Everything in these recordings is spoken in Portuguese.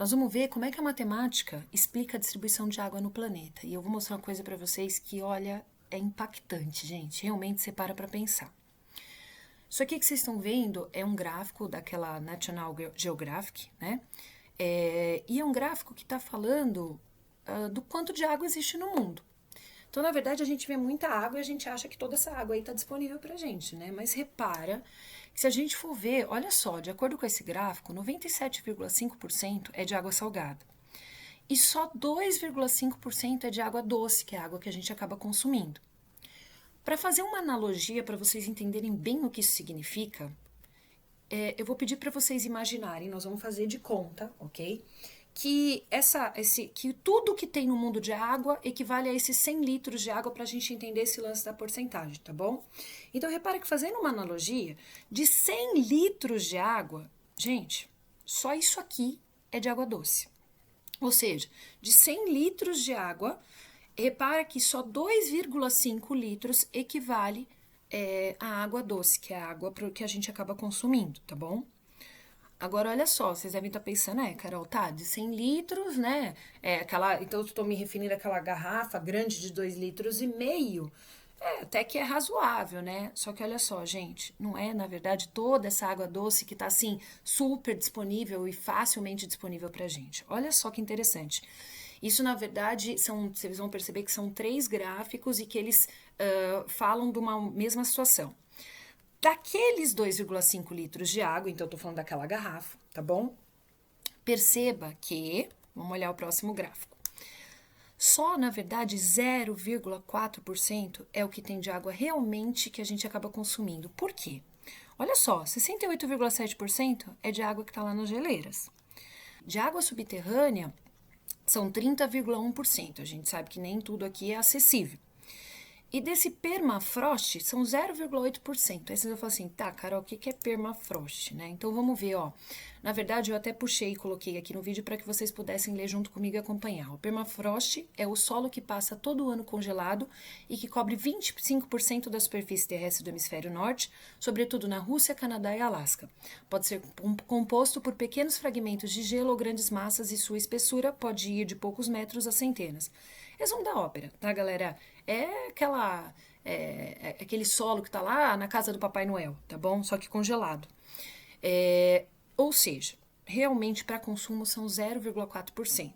Nós vamos ver como é que a matemática explica a distribuição de água no planeta. E eu vou mostrar uma coisa para vocês que, olha, é impactante, gente. Realmente você para pensar. Isso aqui que vocês estão vendo é um gráfico daquela National Geographic, né? E é um gráfico que está falando do quanto de água existe no mundo. Então, na verdade, a gente vê muita água e a gente acha que toda essa água aí está disponível para a gente, né? Mas repara que se a gente for ver, olha só, de acordo com esse gráfico, 97,5% é de água salgada. E só 2,5% é de água doce, que é a água que a gente acaba consumindo. Para fazer uma analogia, para vocês entenderem bem o que isso significa, eu vou pedir para vocês imaginarem, nós vamos fazer de conta, ok? Que tudo que tem no mundo de água equivale a esses 100 litros de água para a gente entender esse lance da porcentagem, tá bom? Então, repara que fazendo uma analogia, de 100 litros de água, gente, só isso aqui é de água doce. Ou seja, de 100 litros de água, repara que só 2,5 litros equivale à água doce, que é a água que a gente acaba consumindo, tá bom? Agora, olha só, vocês devem estar pensando, Carol, tá, de 100 litros, né? Então, eu estou me referindo àquela garrafa grande de 2,5 litros. Até que é razoável, né? Só que olha só, gente, não é, na verdade, toda essa água doce que tá, assim, super disponível e facilmente disponível pra gente. Olha só que interessante. Isso, na verdade, vocês vão perceber que são 3 gráficos e que eles falam de uma mesma situação. Daqueles 2,5 litros de água, então eu tô falando daquela garrafa, tá bom? Perceba que, vamos olhar o próximo gráfico. Só, na verdade, 0,4% é o que tem de água realmente que a gente acaba consumindo. Por quê? Olha só, 68,7% é de água que está lá nas geleiras. De água subterrânea, são 30,1%. A gente sabe que nem tudo aqui é acessível. E desse permafrost, são 0,8%. Aí vocês vão falar assim, tá, Carol, o que é permafrost, né? Então, vamos ver, ó. Na verdade, eu até puxei e coloquei aqui no vídeo para que vocês pudessem ler junto comigo e acompanhar. O permafrost é o solo que passa todo o ano congelado e que cobre 25% da superfície terrestre do hemisfério norte, sobretudo na Rússia, Canadá e Alasca. Pode ser composto por pequenos fragmentos de gelo ou grandes massas e sua espessura pode ir de poucos metros a centenas. Resumo da ópera, tá, galera? Aquele solo que tá lá na casa do Papai Noel, tá bom? Só que congelado. Ou seja, realmente para consumo são 0,4%.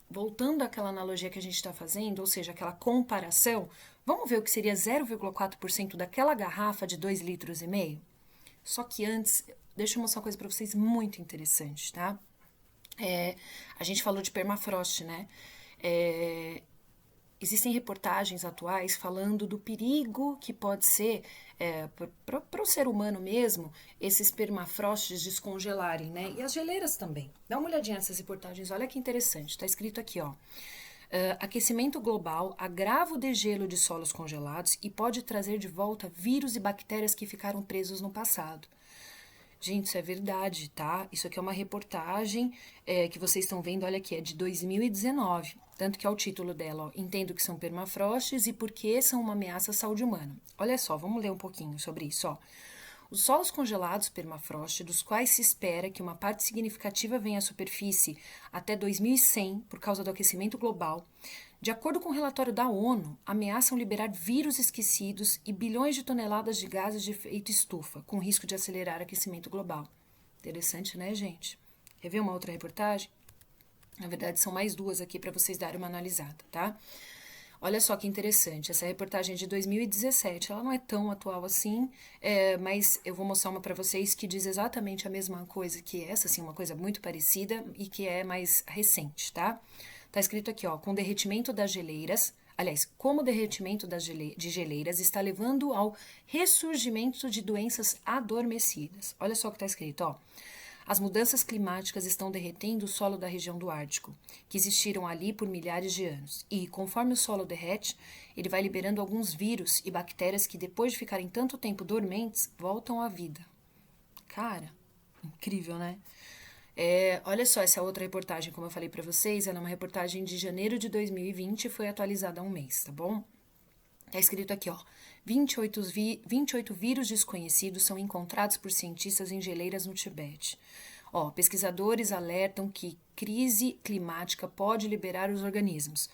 Voltando àquela analogia que a gente está fazendo, ou seja, aquela comparação, vamos ver o que seria 0,4% daquela garrafa de 2,5 litros? Só que antes, deixa eu mostrar uma coisa para vocês muito interessante, tá? A gente falou de permafrost, né? Existem reportagens atuais falando do perigo que pode ser para o ser humano mesmo, esses permafrosts descongelarem, né? E as geleiras também. Dá uma olhadinha nessas reportagens, olha que interessante. Está escrito aqui, ó. Aquecimento global agrava o degelo de solos congelados e pode trazer de volta vírus e bactérias que ficaram presos no passado. Gente, isso é verdade, tá? Isso aqui é uma reportagem que vocês estão vendo, olha aqui, é de 2019. Tanto que é o título dela, ó, Entendo que são permafrostes e por que são uma ameaça à saúde humana. Olha só, vamos ler um pouquinho sobre isso, ó. Os solos congelados permafrost, dos quais se espera que uma parte significativa venha à superfície até 2100 por causa do aquecimento global, de acordo com o relatório da ONU, ameaçam liberar vírus esquecidos e bilhões de toneladas de gases de efeito estufa, com risco de acelerar o aquecimento global. Interessante, né, gente? Quer ver uma outra reportagem? Na verdade, são mais 2 aqui para vocês darem uma analisada, tá? Olha só que interessante, essa reportagem é de 2017, ela não é tão atual assim, mas eu vou mostrar uma para vocês que diz exatamente a mesma coisa que essa, assim, uma coisa muito parecida e que é mais recente, tá? Tá escrito aqui, ó, com o derretimento das geleiras, aliás, como o derretimento de geleiras está levando ao ressurgimento de doenças adormecidas. Olha só o que tá escrito, ó. As mudanças climáticas estão derretendo o solo da região do Ártico, que existiram ali por milhares de anos. E, conforme o solo derrete, ele vai liberando alguns vírus e bactérias que, depois de ficarem tanto tempo dormentes, voltam à vida. Cara, incrível, né? Olha só essa outra reportagem, como eu falei para vocês, ela é uma reportagem de janeiro de 2020 e foi atualizada há um mês, tá bom? Tá escrito aqui, ó. 28 vírus desconhecidos são encontrados por cientistas em geleiras no Tibete. Ó, pesquisadores alertam que crise climática pode liberar os organismos.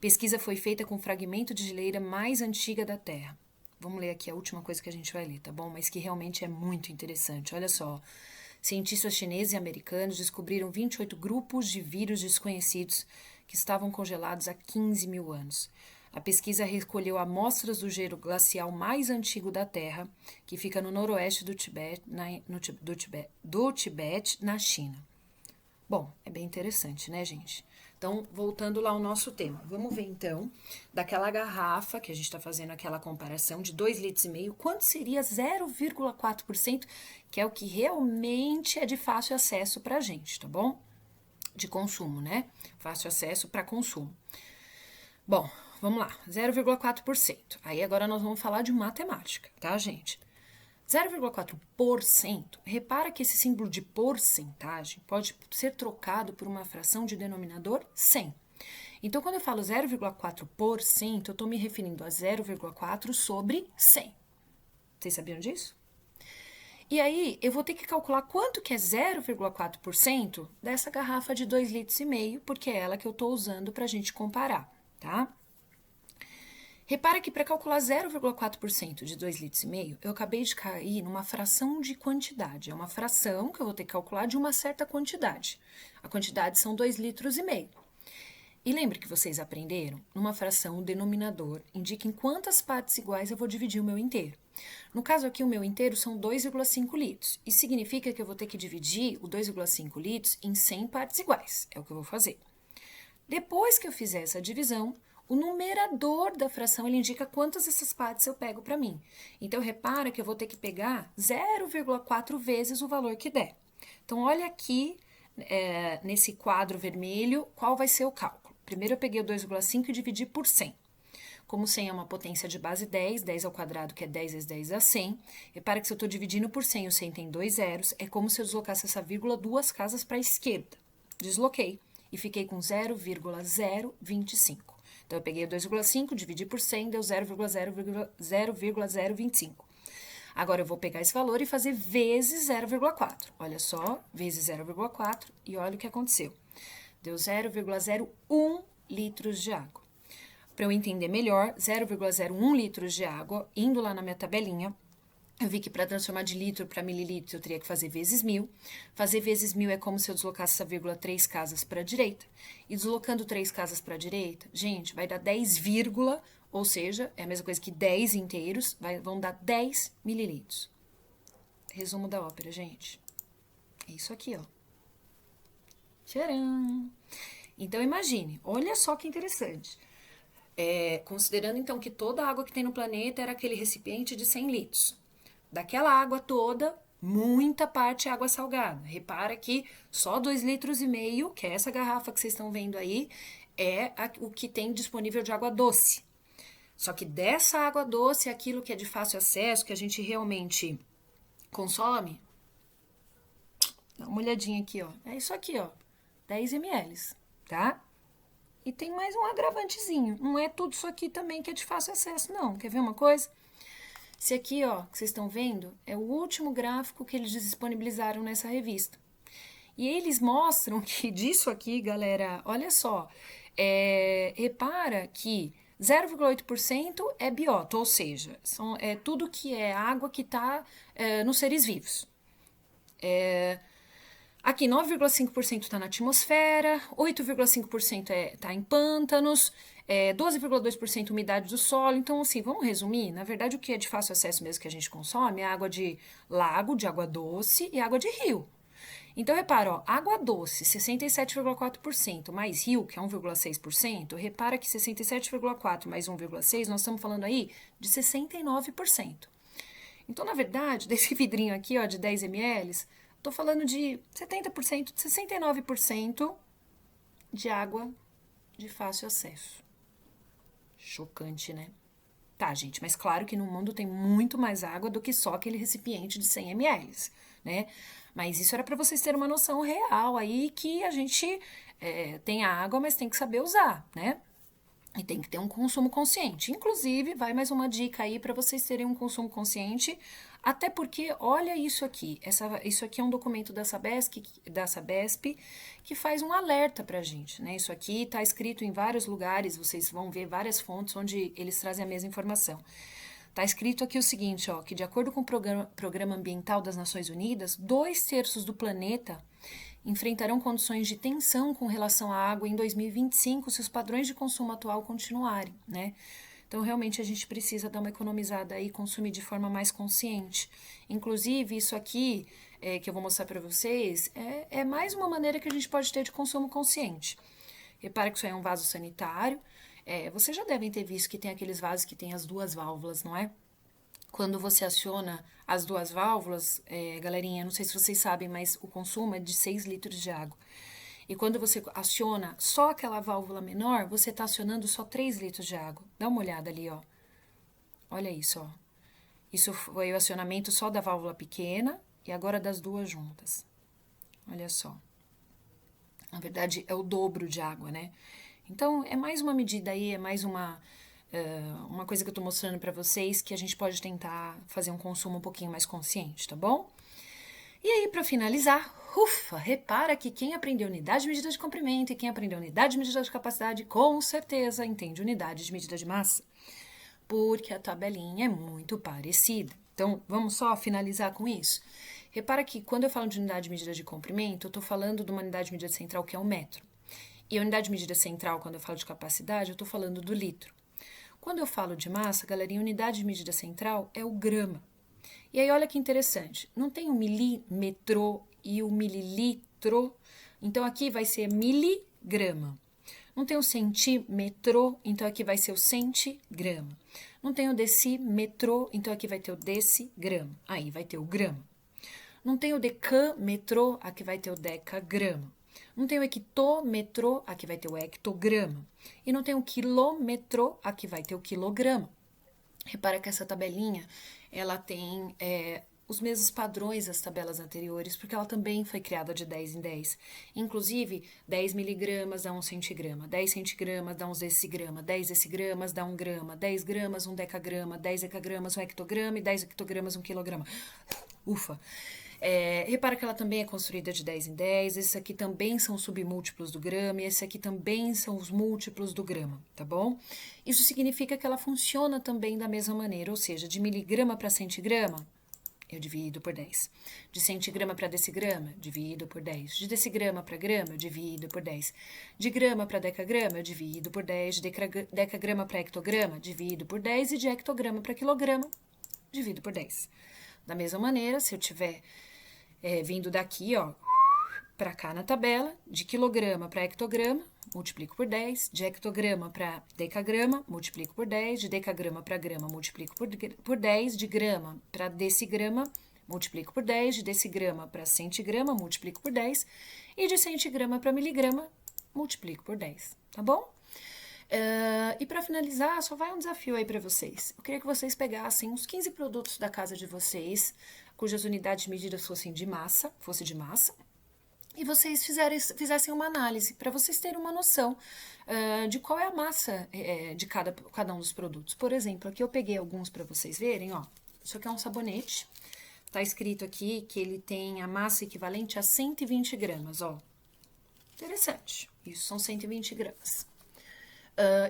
Pesquisa foi feita com fragmento de geleira mais antiga da Terra. Vamos ler aqui a última coisa que a gente vai ler, tá bom? Mas que realmente é muito interessante. Olha só. Cientistas chineses e americanos descobriram 28 grupos de vírus desconhecidos que estavam congelados há 15 mil anos. A pesquisa recolheu amostras do gelo glacial mais antigo da Terra, que fica no noroeste do Tibete, na China. Bom, é bem interessante, né, gente? Então, voltando lá ao nosso tema. Vamos ver, então, daquela garrafa, que a gente está fazendo aquela comparação, de 2,5 litros, quanto seria 0,4%, que é o que realmente é de fácil acesso para a gente, tá bom? De consumo, né? Fácil acesso para consumo. Bom, vamos lá, 0,4%. Aí agora nós vamos falar de matemática, tá, gente? 0,4%, repara que esse símbolo de porcentagem pode ser trocado por uma fração de denominador 100. Então, quando eu falo 0,4%, eu estou me referindo a 0,4 sobre 100. Vocês sabiam disso? E aí, eu vou ter que calcular quanto que é 0,4% dessa garrafa de 2,5 litros, porque é ela que eu estou usando para a gente comparar, tá? Repara que para calcular 0,4% de 2,5 litros, eu acabei de cair numa fração de quantidade. É uma fração que eu vou ter que calcular de uma certa quantidade. A quantidade são 2,5 litros. E lembre que vocês aprenderam, numa fração, o denominador indica em quantas partes iguais eu vou dividir o meu inteiro. No caso aqui, o meu inteiro são 2,5 litros. Isso significa que eu vou ter que dividir o 2,5 litros em 100 partes iguais. É o que eu vou fazer. Depois que eu fizer essa divisão, o numerador da fração ele indica quantas dessas partes eu pego para mim. Então, repara que eu vou ter que pegar 0,4 vezes o valor que der. Então, olha aqui, nesse quadro vermelho, qual vai ser o cálculo. Primeiro, eu peguei o 2,5 e dividi por 100. Como 100 é uma potência de base 10, 10 ao quadrado, que é 10 vezes 10 dá 100. Repara que se eu estou dividindo por 100, o 100 tem 2 zeros, é como se eu deslocasse essa vírgula 2 casas para a esquerda. Desloquei e fiquei com 0,025. Então, eu peguei o 2,5, dividi por 100, deu 0,025. Agora, eu vou pegar esse valor e fazer vezes 0,4. Olha só, vezes 0,4 e olha o que aconteceu. Deu 0,01 litros de água. Para eu entender melhor, 0,01 litros de água, indo lá na minha tabelinha, eu vi que para transformar de litro para mililitro eu teria que fazer vezes 1.000. Fazer vezes 1.000 é como se eu deslocasse essa vírgula 3 casas para a direita. E deslocando 3 casas para a direita, gente, vai dar 10, ou seja, é a mesma coisa que 10 inteiros, vão dar 10 mililitros. Resumo da ópera, gente. É isso aqui, ó. Tcharam! Então, imagine, olha só que interessante. Considerando, então, que toda a água que tem no planeta era aquele recipiente de 100 litros. Daquela água toda, muita parte é água salgada. Repara que só 2,5 litros, que é essa garrafa que vocês estão vendo aí, é o que tem disponível de água doce. Só que dessa água doce, aquilo que é de fácil acesso, que a gente realmente consome, dá uma olhadinha aqui, ó. É isso aqui, ó. 10 ml, tá? E tem mais um agravantezinho. Não é tudo isso aqui também que é de fácil acesso, não. Quer ver uma coisa? Esse aqui, ó, que vocês estão vendo, é o último gráfico que eles disponibilizaram nessa revista. E eles mostram que disso aqui, galera, olha só, repara que 0,8% é biota, ou seja, é tudo que é água que está nos seres vivos. Aqui, 9,5% está na atmosfera, 8,5% está em pântanos, 12,2% umidade do solo. Então, assim, vamos resumir? Na verdade, o que é de fácil acesso mesmo que a gente consome é água de lago, de água doce e água de rio. Então, repara, ó, água doce, 67,4%, mais rio, que é 1,6%, repara que 67,4% mais 1,6%, nós estamos falando aí de 69%. Então, na verdade, desse vidrinho aqui, ó, de 10 ml, estou falando de 70%, 69% de água de fácil acesso. Chocante, né? Tá, gente, mas claro que no mundo tem muito mais água do que só aquele recipiente de 100 ml, né? Mas isso era para vocês terem uma noção real aí que a gente tem a água, mas tem que saber usar, né? E tem que ter um consumo consciente. Inclusive, vai mais uma dica aí para vocês terem um consumo consciente Até porque, olha isso aqui, isso aqui é um documento da Sabesp que faz um alerta pra gente, né? Isso aqui está escrito em vários lugares, vocês vão ver várias fontes onde eles trazem a mesma informação. Está escrito aqui o seguinte, ó, que de acordo com o Programa Ambiental das Nações Unidas, 2/3 do planeta enfrentarão condições de tensão com relação à água em 2025 se os padrões de consumo atual continuarem, né? Então, realmente, a gente precisa dar uma economizada aí e consumir de forma mais consciente. Inclusive, isso aqui que eu vou mostrar para vocês é mais uma maneira que a gente pode ter de consumo consciente. Repara que isso aí é um vaso sanitário. Vocês já devem ter visto que tem aqueles vasos que tem as 2 válvulas, não é? Quando você aciona as 2 válvulas, galerinha, não sei se vocês sabem, mas o consumo é de 6 litros de água. E quando você aciona só aquela válvula menor, você está acionando só 3 litros de água. Dá uma olhada ali, ó. Olha isso, ó. Isso foi o acionamento só da válvula pequena e agora das 2 juntas. Olha só. Na verdade, é o dobro de água, né? Então, é mais uma medida aí, é mais uma coisa que eu tô mostrando para vocês que a gente pode tentar fazer um consumo um pouquinho mais consciente, tá bom? E aí, para finalizar, repara que quem aprendeu unidade de medida de comprimento e quem aprendeu unidade de medida de capacidade, com certeza entende unidade de medida de massa, porque a tabelinha é muito parecida. Então, vamos só finalizar com isso? Repara que quando eu falo de unidade de medida de comprimento, eu estou falando de uma unidade de medida central que é o metro. E a unidade de medida central, quando eu falo de capacidade, eu estou falando do litro. Quando eu falo de massa, galerinha, a unidade de medida central é o grama. E aí, olha que interessante, não tem o milímetro e o mililitro, então aqui vai ser miligrama. Não tem o centímetro, então aqui vai ser o centigrama. Não tem o decímetro, então aqui vai ter o decigrama. Aí vai ter o grama. Não tem o decâmetro, aqui vai ter o decagrama. Não tem o hectômetro, aqui vai ter o hectograma. E não tem o quilômetro, aqui vai ter o quilograma. Repara que essa tabelinha, ela tem os mesmos padrões das tabelas anteriores, porque ela também foi criada de 10 em 10. Inclusive, 10 miligramas dá 1 centigrama, 10 centigramas dá 1 decigrama, 10 decigramas dá 1 grama, 10 gramas 1 decagrama, 10 decagramas 1 hectograma e 10 hectogramas 1 quilograma. Ufa! Repara que ela também é construída de 10 em 10, esses aqui também são submúltiplos do grama e esses aqui também são os múltiplos do grama, tá bom? Isso significa que ela funciona também da mesma maneira, ou seja, de miligrama para centigrama, eu divido por 10. De centigrama para decigrama, divido por 10. De decigrama para grama, eu divido por 10. De grama para decagrama, eu divido por 10. De decagrama para hectograma, divido por 10. E de hectograma para quilograma, divido por 10. Da mesma maneira, se eu tiver vindo daqui, ó, para cá na tabela, de quilograma para hectograma, multiplico por 10, de hectograma para decagrama, multiplico por 10, de decagrama para grama, multiplico por 10, de grama para decigrama, multiplico por 10, de decigrama para centigrama, multiplico por 10, e de centigrama para miligrama, multiplico por 10, tá bom? E para finalizar, só vai um desafio aí para vocês. Eu queria que vocês pegassem uns 15 produtos da casa de vocês, cujas unidades de medida fosse de massa, e vocês fizessem uma análise para vocês terem uma noção de qual é a massa de cada um dos produtos. Por exemplo, aqui eu peguei alguns para vocês verem, ó. Isso aqui é um sabonete. Tá escrito aqui que ele tem a massa equivalente a 120 gramas, ó. Interessante. Isso são 120 gramas.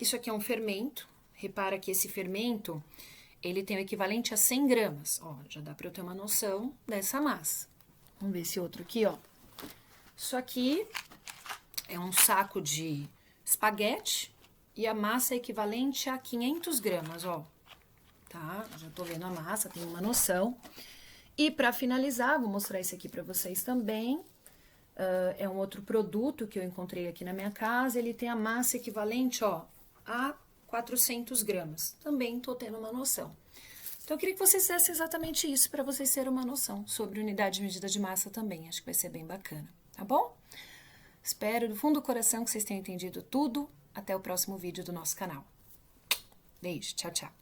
Isso aqui é um fermento. Repara que esse fermento, ele tem o equivalente a 100 gramas. Ó, já dá para eu ter uma noção dessa massa. Vamos ver esse outro aqui, ó. Isso aqui é um saco de espaguete e a massa é equivalente a 500 gramas, ó. Tá? Já tô vendo a massa, tenho uma noção. E para finalizar, vou mostrar esse aqui para vocês também. É um outro produto que eu encontrei aqui na minha casa. Ele tem a massa equivalente, ó, a 400 gramas. Também tô tendo uma noção. Então, eu queria que vocês fizessem exatamente isso para vocês terem uma noção sobre unidade de medida de massa também. Acho que vai ser bem bacana, tá bom? Espero do fundo do coração que vocês tenham entendido tudo. Até o próximo vídeo do nosso canal. Beijo, tchau, tchau.